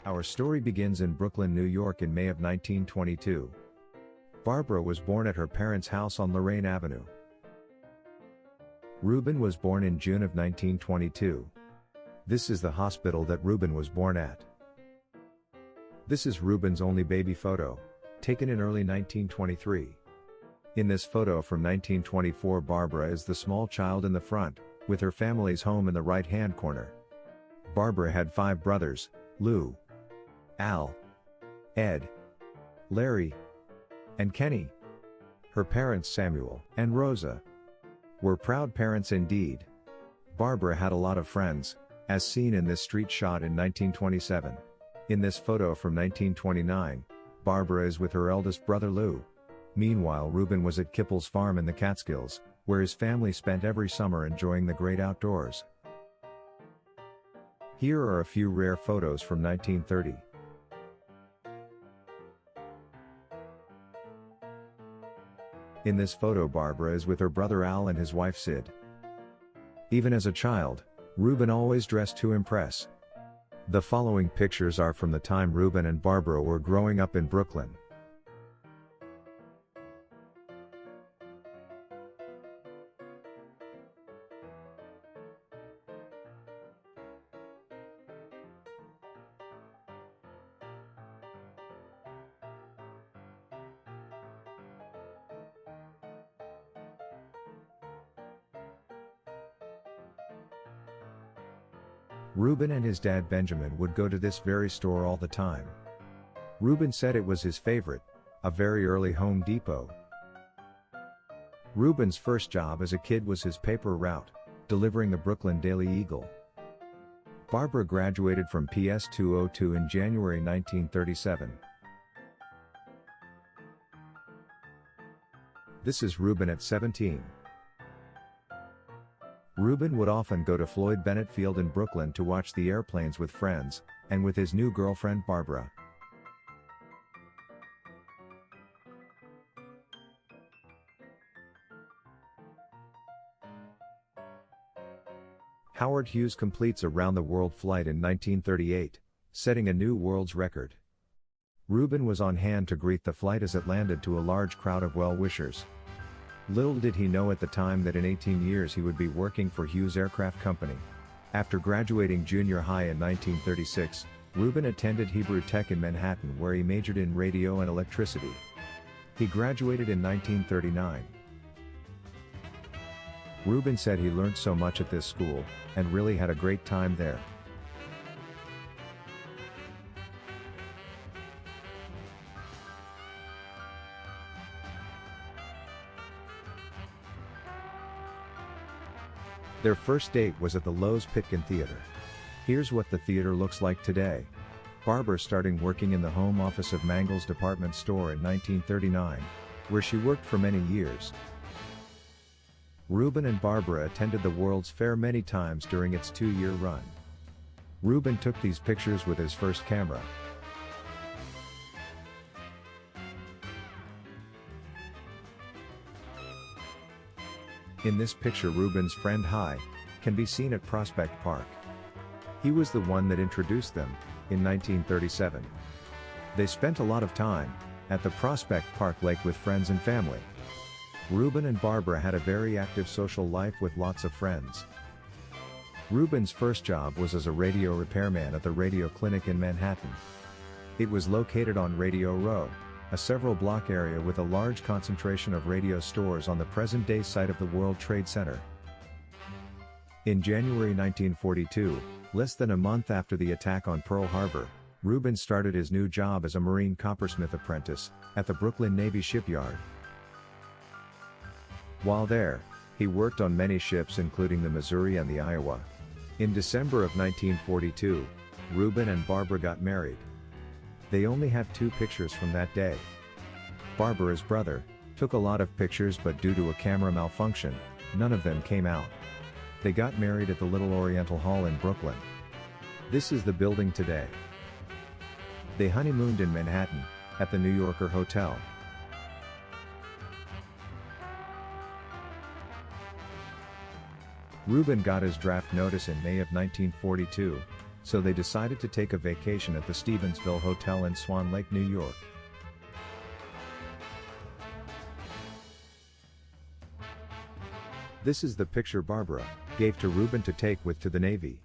Our story begins in Brooklyn, New York in May of 1922. Barbara was born at her parents' house on Lorraine Avenue. Rubin was born in June of 1922. This is the hospital that Rubin was born at. This is Rubin's only baby photo, taken in early 1923. In this photo from 1924, Barbara is the small child in the front, with her family's home in the right-hand corner. Barbara had 5 brothers: Lou, Al, Ed, Larry, and Kenny. Her parents, Samuel and Rosa, were proud parents indeed. Barbara had a lot of friends, as seen in this street shot in 1927. In this photo from 1929, Barbara is with her eldest brother Lou. Meanwhile, Rubin was at Kipple's farm in the Catskills, where his family spent every summer enjoying the great outdoors. Here are a few rare photos from 1930. In this photo, Barbara is with her brother Al and his wife Sid. Even as a child, Rubin always dressed to impress. The following pictures are from the time Rubin and Barbara were growing up in Brooklyn. Rubin and his dad Benjamin would go to this very store all the time. Rubin said it was his favorite, a very early Home Depot. Rubin's first job as a kid was his paper route, delivering the Brooklyn Daily Eagle. Barbara graduated from PS 202 in January 1937. This is Rubin at 17. Rubin would often go to Floyd Bennett Field in Brooklyn to watch the airplanes with friends, and with his new girlfriend Barbara. Howard Hughes completes a round-the-world flight in 1938, setting a new world's record. Rubin was on hand to greet the flight as it landed to a large crowd of well-wishers. Little did he know at the time that in 18 years he would be working for Hughes Aircraft Company. After graduating junior high in 1936, Rubin attended Hebrew Tech in Manhattan, where he majored in radio and electricity. He graduated in 1939. Rubin said he learned so much at this school, and really had a great time there. Their first date was at the Lowe's Pitkin Theater. Here's what the theater looks like today. Barbara starting working in the home office of Mangle's department store in 1939, where she worked for many years. Rubin and Barbara attended the World's Fair many times during its 2-year run. Rubin took these pictures with his first camera. In this picture, Rubin's friend Hi can be seen at Prospect Park. He was the one that introduced them, in 1937. They spent a lot of time at the Prospect Park Lake with friends and family. Rubin and Barbara had a very active social life with lots of friends. Rubin's first job was as a radio repairman at the Radio Clinic in Manhattan. It was located on Radio Row, a several-block area with a large concentration of radio stores on the present-day site of the World Trade Center. In January 1942, less than a month after the attack on Pearl Harbor, Rubin started his new job as a Marine coppersmith apprentice at the Brooklyn Navy Shipyard. While there, he worked on many ships including the Missouri and the Iowa. In December of 1942, Rubin and Barbara got married. They only have 2 pictures from that day. Barbara's brother took a lot of pictures, but due to a camera malfunction, none of them came out. They got married at the Little Oriental Hall in Brooklyn. This is the building today. They honeymooned in Manhattan, at the New Yorker Hotel. Rubin got his draft notice in May of 1942, so they decided to take a vacation at the Stevensville Hotel in Swan Lake, New York. This is the picture Barbara gave to Rubin to take with to the Navy.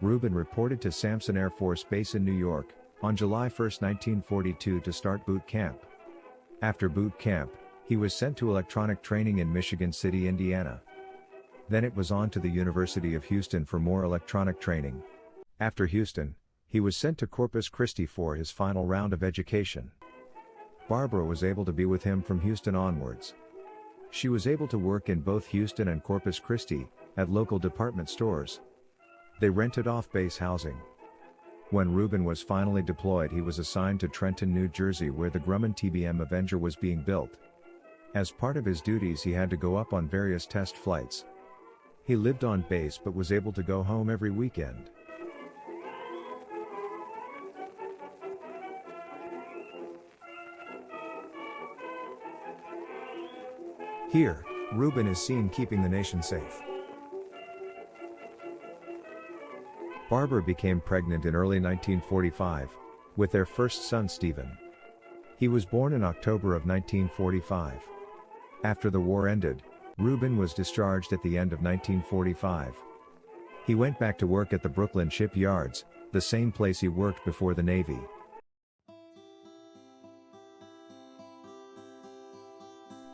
Rubin reported to Sampson Air Force Base in New York on July 1, 1942 to start boot camp. After boot camp, he was sent to electronic training in Michigan City, Indiana. Then it was on to the University of Houston for more electronic training. After Houston, he was sent to Corpus Christi for his final round of education. Barbara was able to be with him from Houston onwards. She was able to work in both Houston and Corpus Christi, at local department stores. They rented off-base housing. When Rubin was finally deployed, he was assigned to Trenton, New Jersey, where the Grumman TBM Avenger was being built. As part of his duties, he had to go up on various test flights. He lived on base but was able to go home every weekend. Here, Rubin is seen keeping the nation safe. Barbara became pregnant in early 1945, with their first son Stephen. He was born in October of 1945. After the war ended, Rubin was discharged at the end of 1945. He went back to work at the Brooklyn shipyards, the same place he worked before the Navy.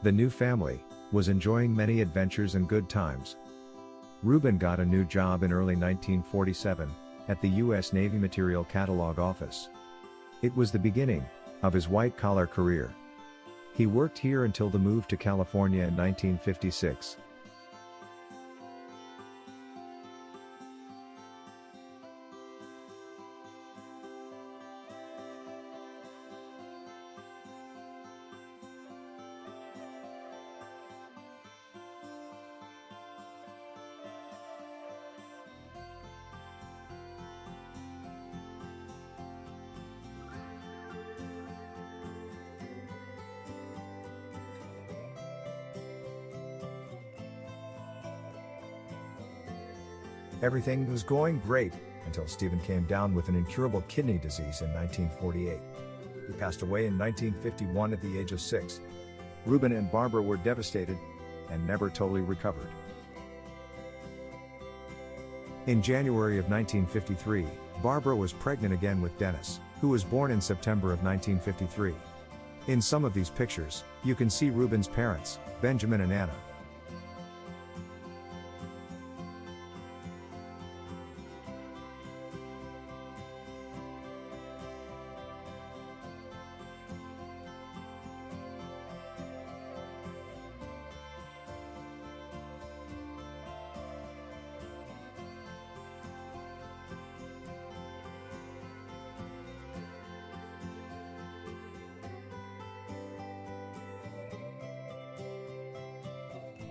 The new family was enjoying many adventures and good times. Rubin got a new job in early 1947, at the U.S. Navy Material Catalog Office. It was the beginning of his white-collar career. He worked here until the move to California in 1956. Everything was going great, until Stephen came down with an incurable kidney disease in 1948. He passed away in 1951 at the age of 6. Rubin and Barbara were devastated, and never totally recovered. In January of 1953, Barbara was pregnant again with Dennis, who was born in September of 1953. In some of these pictures, you can see Rubin's parents, Benjamin and Anna.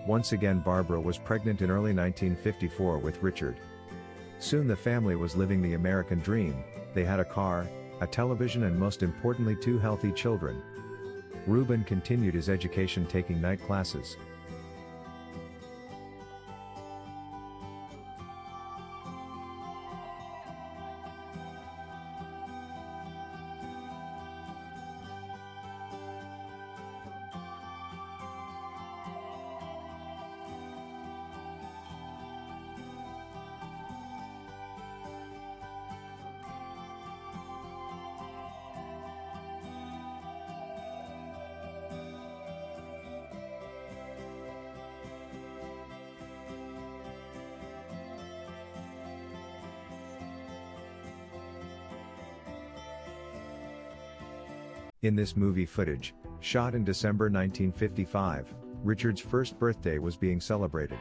Once again, Barbara was pregnant in early 1954 with Richard. Soon the family was living the American dream. They had a car, a television, and most importantly 2 healthy children. Rubin continued his education, taking night classes. In this movie footage, shot in December 1955, Richard's first birthday was being celebrated.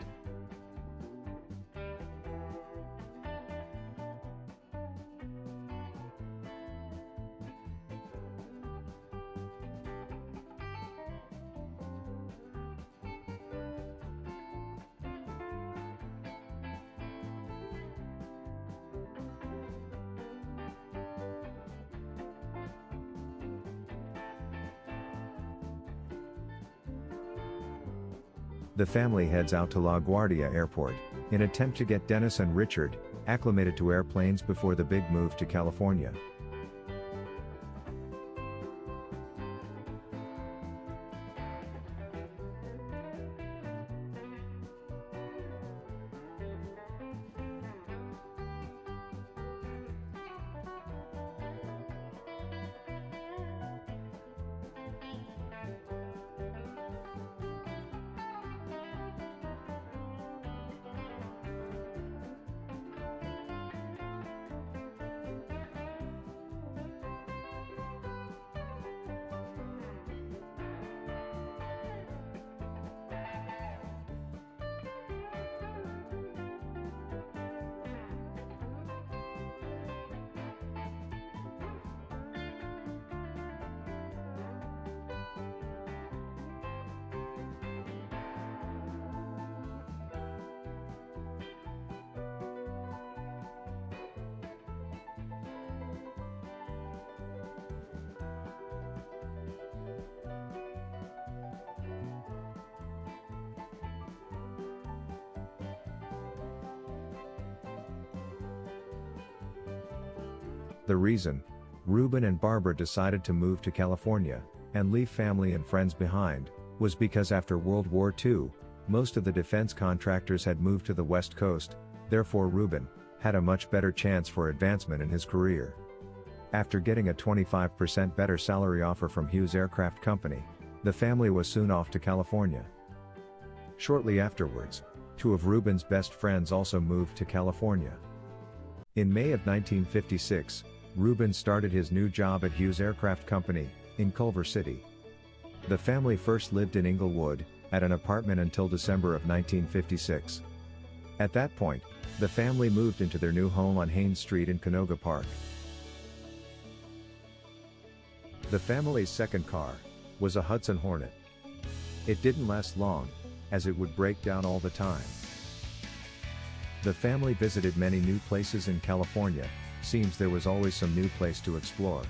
The family heads out to LaGuardia Airport, in attempt to get Dennis and Richard acclimated to airplanes before the big move to California. The reason Rubin and Barbara decided to move to California and leave family and friends behind was because after World War II, most of the defense contractors had moved to the West Coast, therefore Rubin had a much better chance for advancement in his career. After getting a 25% better salary offer from Hughes Aircraft Company, the family was soon off to California. Shortly afterwards, two of Rubin's best friends also moved to California. In May of 1956, Rubin started his new job at Hughes Aircraft Company, in Culver City. The family first lived in Inglewood, at an apartment until December of 1956. At that point, the family moved into their new home on Haynes Street in Canoga Park. The family's second car was a Hudson Hornet. It didn't last long, as it would break down all the time. The family visited many new places in California. Seems there was always some new place to explore.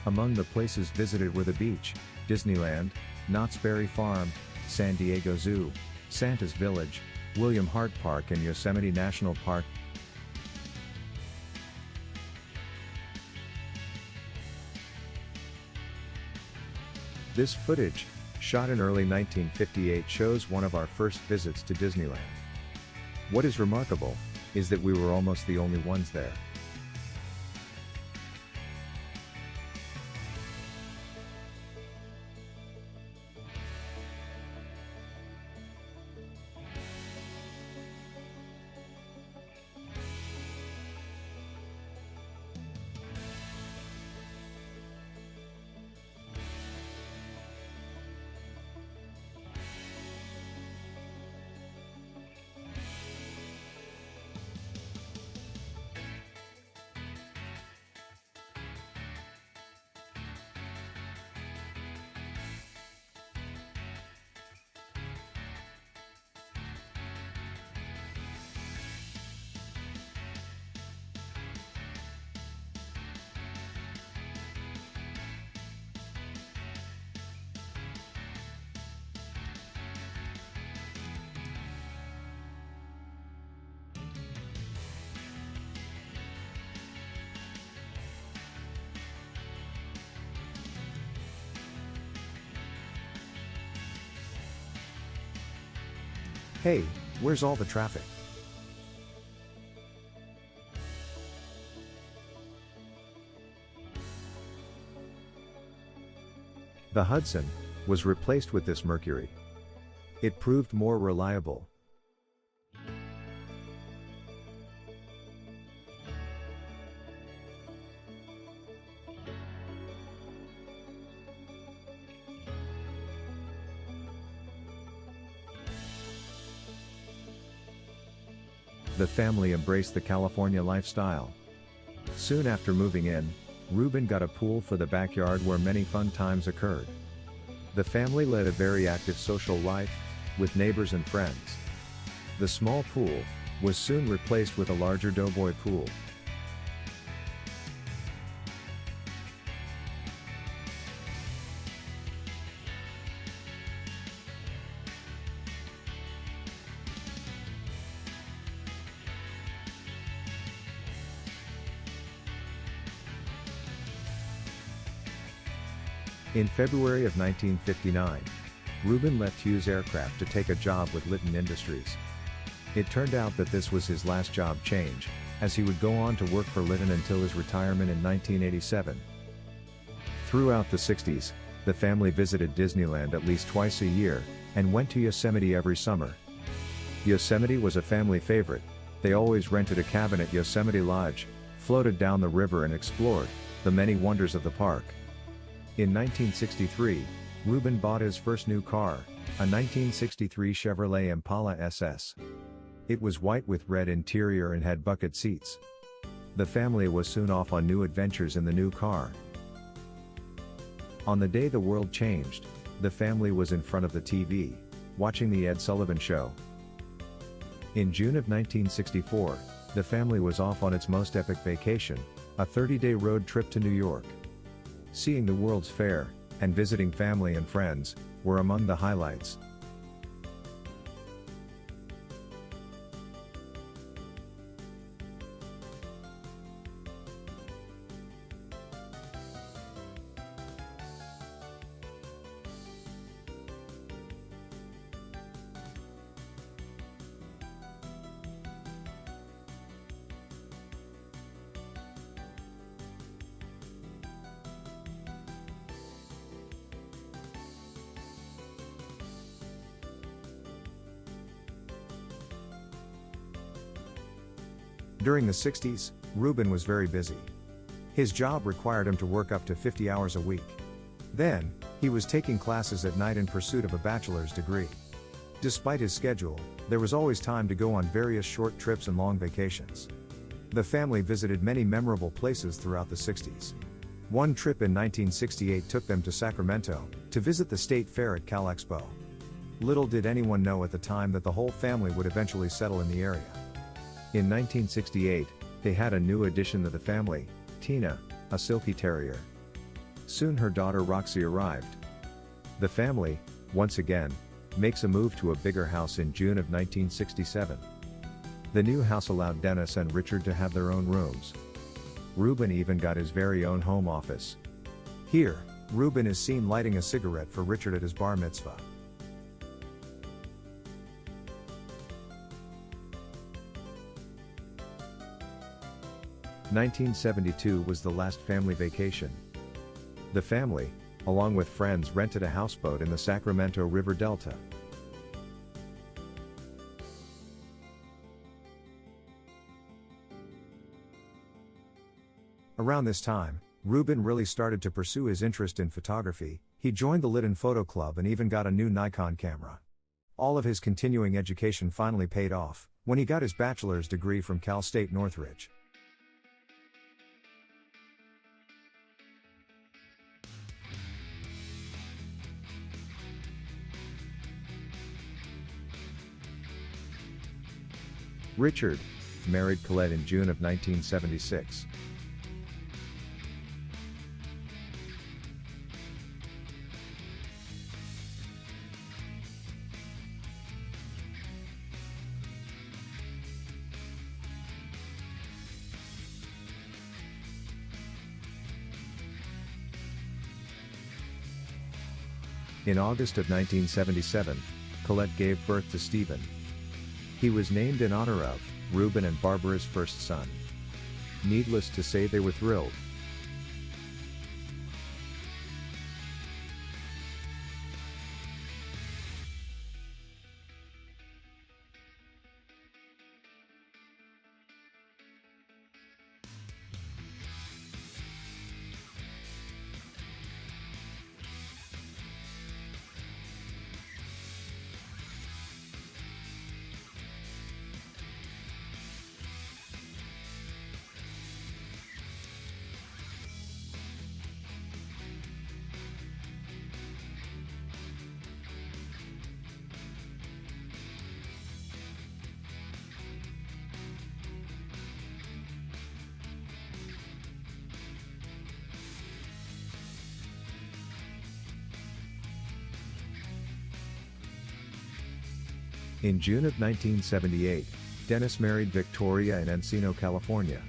Among the places visited were the beach, Disneyland, Knott's Berry Farm, San Diego Zoo, Santa's Village, William Hart Park and Yosemite National Park. This footage, shot in early 1958, shows one of our first visits to Disneyland. What is remarkable is that we were almost the only ones there. Hey, where's all the traffic? The Hudson was replaced with this Mercury. It proved more reliable. The family embraced the California lifestyle. Soon after moving in, Rubin got a pool for the backyard where many fun times occurred. The family led a very active social life, with neighbors and friends. The small pool was soon replaced with a larger Doughboy pool. In February of 1959, Rubin left Hughes Aircraft to take a job with Litton Industries. It turned out that this was his last job change, as he would go on to work for Litton until his retirement in 1987. Throughout the 60s, the family visited Disneyland at least twice a year, and went to Yosemite every summer. Yosemite was a family favorite. They always rented a cabin at Yosemite Lodge, floated down the river and explored the many wonders of the park. In 1963, Rubin bought his first new car, a 1963 Chevrolet Impala SS. It was white with red interior and had bucket seats. The family was soon off on new adventures in the new car. On the day the world changed, the family was in front of the TV, watching The Ed Sullivan Show. In June of 1964, the family was off on its most epic vacation, a 30-day road trip to New York. Seeing the World's Fair, and visiting family and friends, were among the highlights. During the 60s, Rubin was very busy. His job required him to work up to 50 hours a week. Then, he was taking classes at night in pursuit of a bachelor's degree. Despite his schedule, there was always time to go on various short trips and long vacations. The family visited many memorable places throughout the 60s. One trip in 1968 took them to Sacramento, to visit the State Fair at Cal Expo. Little did anyone know at the time that the whole family would eventually settle in the area. In 1968, they had a new addition to the family, Tina, a silky terrier. Soon her daughter Roxy arrived. The family, once again, makes a move to a bigger house in June of 1967. The new house allowed Dennis and Richard to have their own rooms. Rubin even got his very own home office. Here, Rubin is seen lighting a cigarette for Richard at his bar mitzvah. 1972 was the last family vacation. The family, along with friends, rented a houseboat in the Sacramento River Delta. Around this time, Rubin really started to pursue his interest in photography. He joined the Litton Photo Club and even got a new Nikon camera. All of his continuing education finally paid off when he got his bachelor's degree from Cal State Northridge. Richard married Colette in June of 1976. In August of 1977, Colette gave birth to Stephen. He was named in honor of Rubin and Barbara's first son. Needless to say, they were thrilled. In June of 1978, Dennis married Victoria in Encino, California.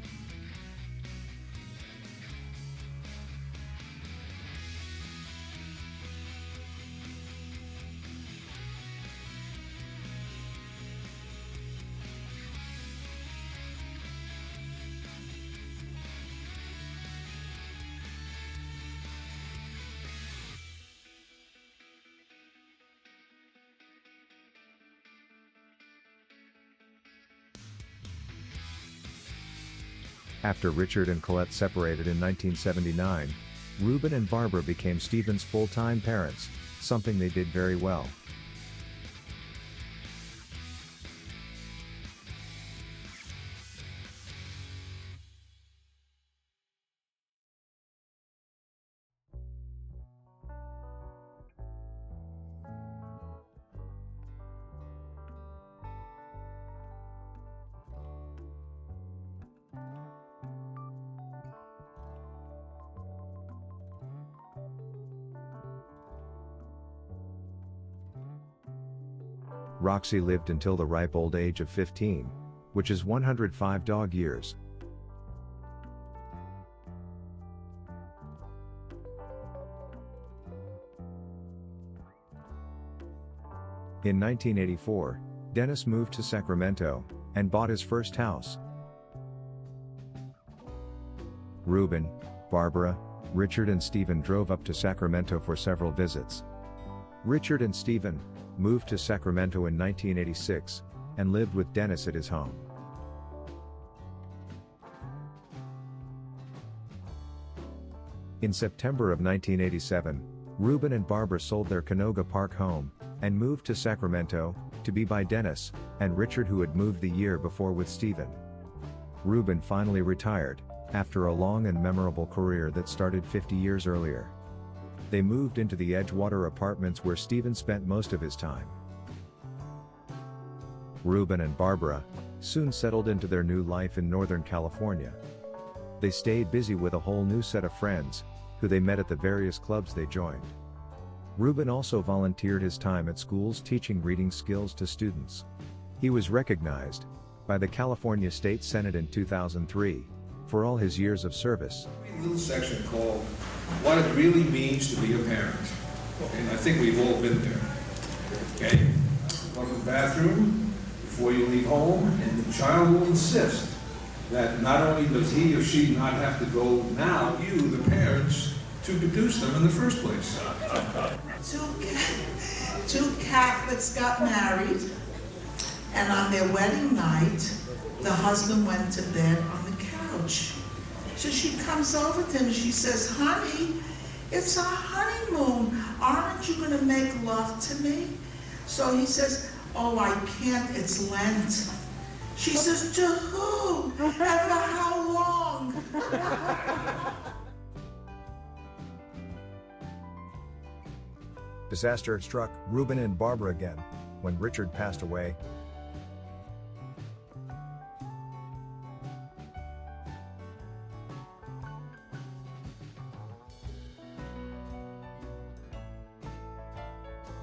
After Richard and Colette separated in 1979, Rubin and Barbara became Stephen's full-time parents, something they did very well. Roxy lived until the ripe old age of 15, which is 105 dog years. In 1984, Dennis moved to Sacramento and bought his first house. Rubin, Barbara, Richard and Stephen drove up to Sacramento for several visits. Richard and Stephen moved to Sacramento in 1986 and lived with Dennis at his home. In September of 1987, Rubin and Barbara sold their Canoga Park home and moved to Sacramento to be by Dennis and Richard, who had moved the year before with Stephen. Rubin finally retired after a long and memorable career that started 50 years earlier. They moved into the Edgewater apartments where Stephen spent most of his time. Rubin and Barbara soon settled into their new life in Northern California. They stayed busy with a whole new set of friends, who they met at the various clubs they joined. Rubin also volunteered his time at schools teaching reading skills to students. He was recognized by the California State Senate in 2003 for all his years of service. A little section called What It Really Means to Be a Parent. And I think we've all been there. Okay? Go to the bathroom before you leave home, and the child will insist that not only does he or she not have to go now, you, the parents, to produce them in the first place. Two Catholics got married, and on their wedding night, the husband went to bed on the couch. So she comes over to him and she says, "Honey, it's our honeymoon. Aren't you going to make love to me?" So he says, "Oh, I can't. It's Lent." She says, "To who? And for how long?" Disaster struck Rubin and Barbara again when Richard passed away.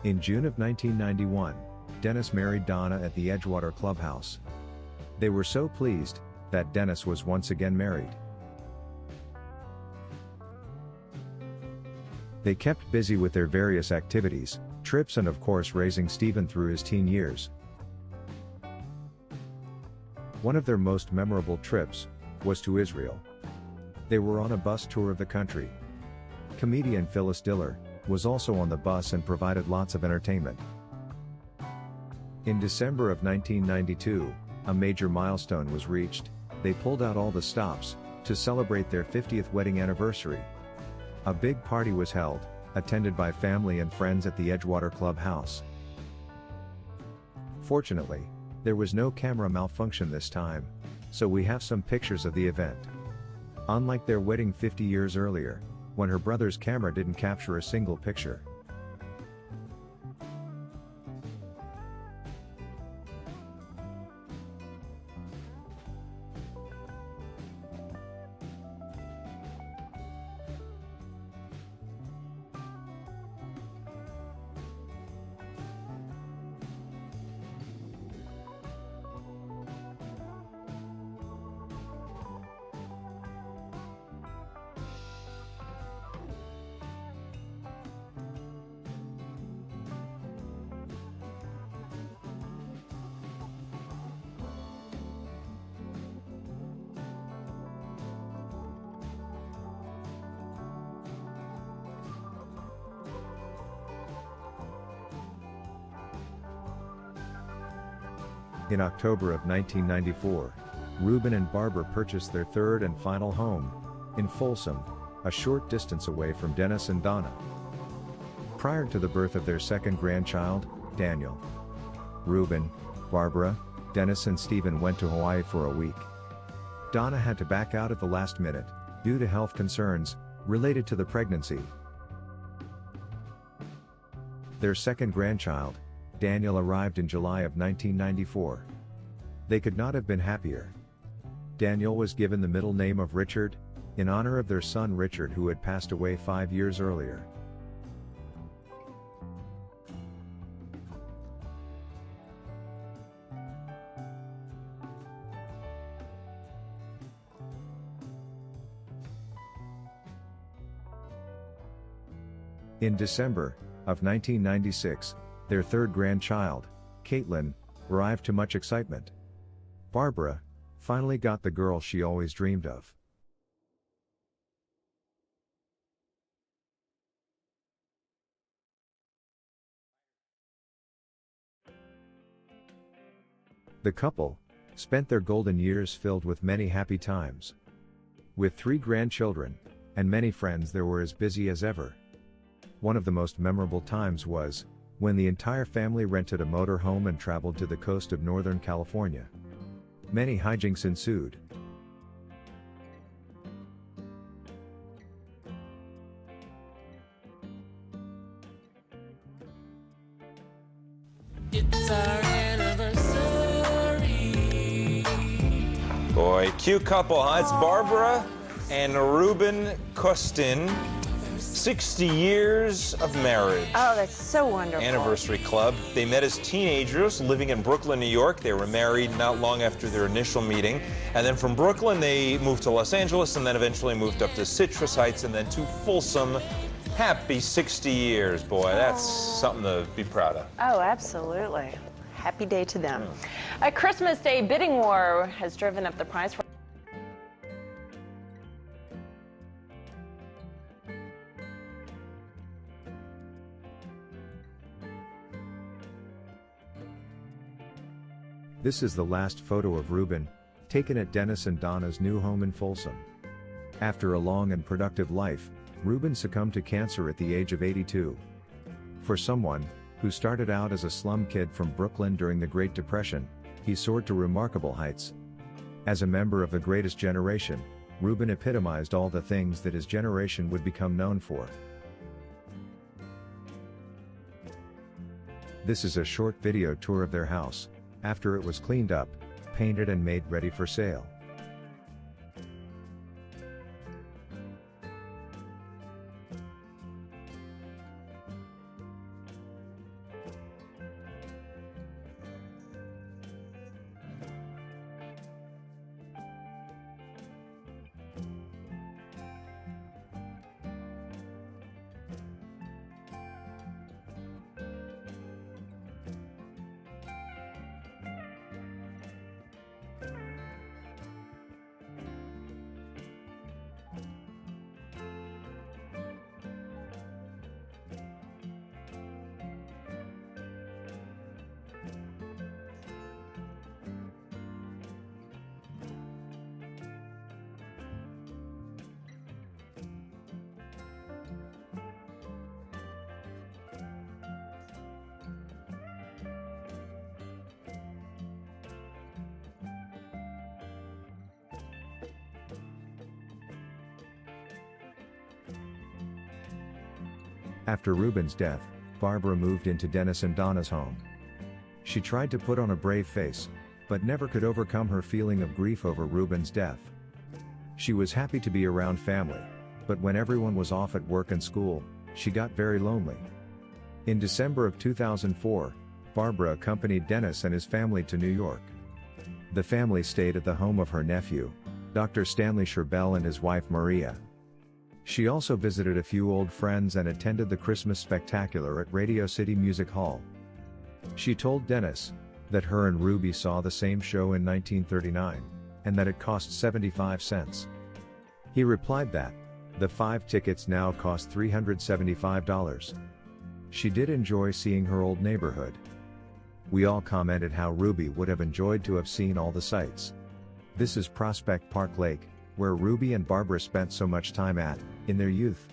In June of 1991, Dennis married Donna at the Edgewater Clubhouse. They were so pleased that Dennis was once again married. They kept busy with their various activities, trips, and of course raising Stephen through his teen years. One of their most memorable trips was to Israel. They were on a bus tour of the country. Comedian Phyllis Diller was also on the bus and provided lots of entertainment. In December of 1992, a major milestone was reached. They pulled out all the stops to celebrate their 50th wedding anniversary. A big party was held, attended by family and friends at the Edgewater Clubhouse. Fortunately, there was no camera malfunction this time, so we have some pictures of the event. Unlike their wedding 50 years earlier, when her brother's camera didn't capture a single picture. In October of 1994, Rubin and Barbara purchased their third and final home, in Folsom, a short distance away from Dennis and Donna. Prior to the birth of their second grandchild, Daniel, Rubin, Barbara, Dennis and Stephen went to Hawaii for a week. Donna had to back out at the last minute, due to health concerns, related to the pregnancy. Their second grandchild, Daniel, arrived in July of 1994. They could not have been happier. Daniel was given the middle name of Richard, in honor of their son Richard, who had passed away 5 years earlier. In December of 1996, their third grandchild, Caitlin, arrived to much excitement. Barbara finally got the girl she always dreamed of. The couple spent their golden years filled with many happy times. With 3 grandchildren and many friends, they were as busy as ever. One of the most memorable times was when the entire family rented a motor home and traveled to the coast of Northern California. Many hijinks ensued. It's our anniversary. Boy, cute couple, huh? It's Barbara and Rubin Costin. 60 years of marriage. Oh, that's so wonderful. Anniversary club. They met as teenagers living in Brooklyn, New York. They were married not long after their initial meeting. And then from Brooklyn, they moved to Los Angeles and then eventually moved up to Citrus Heights and then to Folsom. Happy 60 years, boy. That's something to be proud of. Oh, absolutely. Happy day to them. A Christmas Day bidding war has driven up the price for This is the last photo of Rubin, taken at Dennis and Donna's new home in Folsom. After a long and productive life, Rubin succumbed to cancer at the age of 82. For someone who started out as a slum kid from Brooklyn during the Great Depression, he soared to remarkable heights. As a member of the greatest generation, Rubin epitomized all the things that his generation would become known for. This is a short video tour of their house, after it was cleaned up, painted and made ready for sale. After Rubin's death, Barbara moved into Dennis and Donna's home. She tried to put on a brave face, but never could overcome her feeling of grief over Rubin's death. She was happy to be around family, but when everyone was off at work and school, she got very lonely. In December of 2004, Barbara accompanied Dennis and his family to New York. The family stayed at the home of her nephew, Dr. Stanley Sherbel, and his wife Maria. She also visited a few old friends and attended the Christmas spectacular at Radio City Music Hall. She told Dennis that her and Ruby saw the same show in 1939, and that it cost 75 cents. He replied that the 5 tickets now cost $375. She did enjoy seeing her old neighborhood. We all commented how Ruby would have enjoyed to have seen all the sights. This is Prospect Park Lake, where Ruby and Barbara spent so much time in their youth.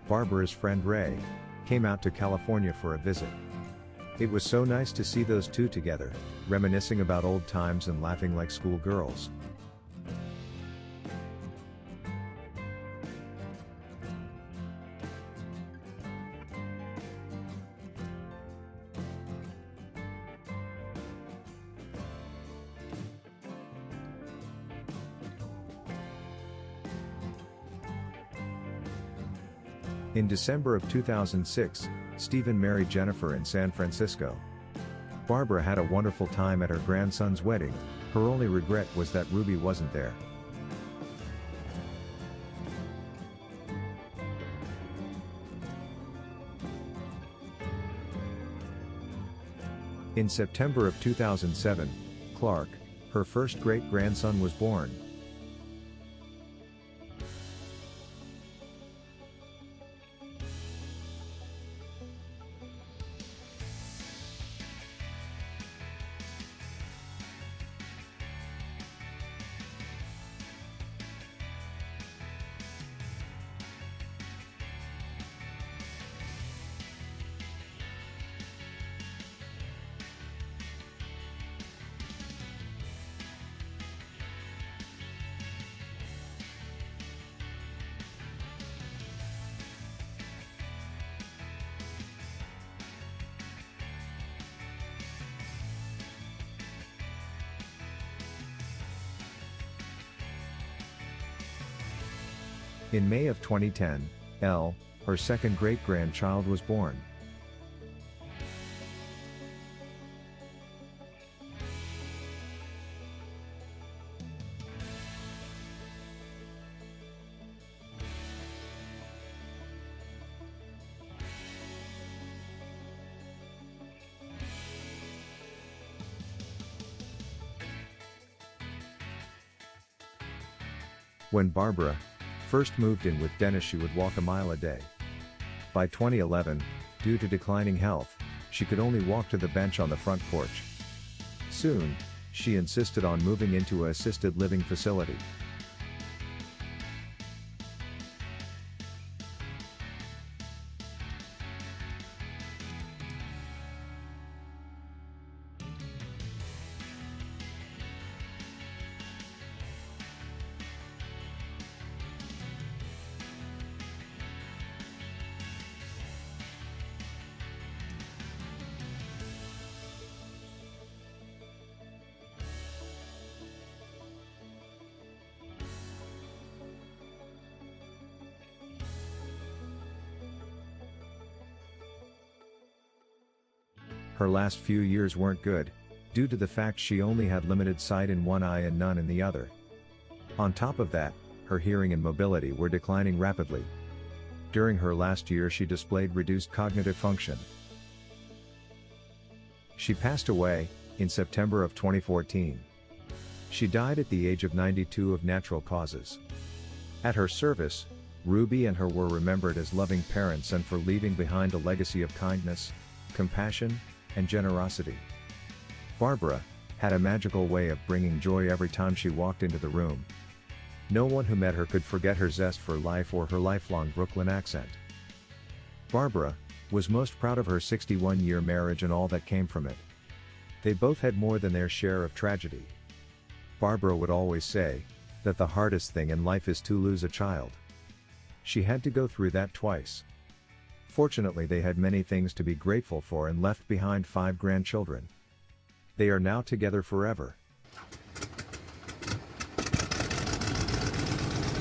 Barbara's friend Ray came out to California for a visit. It was so nice to see those two together, reminiscing about old times and laughing like schoolgirls. In December of 2006, Stephen married Jennifer in San Francisco. Barbara had a wonderful time at her grandson's wedding. Her only regret was that Ruby wasn't there. In September of 2007, Clark, her first great-grandson, was born. In May of 2010, Elle, her second great-grandchild, was born. When Barbara first moved in with Dennis, she would walk a mile a day. By 2011, due to declining health, she could only walk to the bench on the front porch. Soon, she insisted on moving into an assisted living facility. Her last few years weren't good, due to the fact she only had limited sight in one eye and none in the other. On top of that, her hearing and mobility were declining rapidly. During her last year, she displayed reduced cognitive function. She passed away in September of 2014. She died at the age of 92 of natural causes. At her service, Ruby and her were remembered as loving parents and for leaving behind a legacy of kindness, compassion, and generosity. Barbara had a magical way of bringing joy every time she walked into the room. No one who met her could forget her zest for life or her lifelong Brooklyn accent. Barbara was most proud of her 61-year marriage and all that came from it. They both had more than their share of tragedy. Barbara would always say that the hardest thing in life is to lose a child. She had to go through that twice. Fortunately, they had many things to be grateful for and left behind 5 grandchildren. They are now together forever.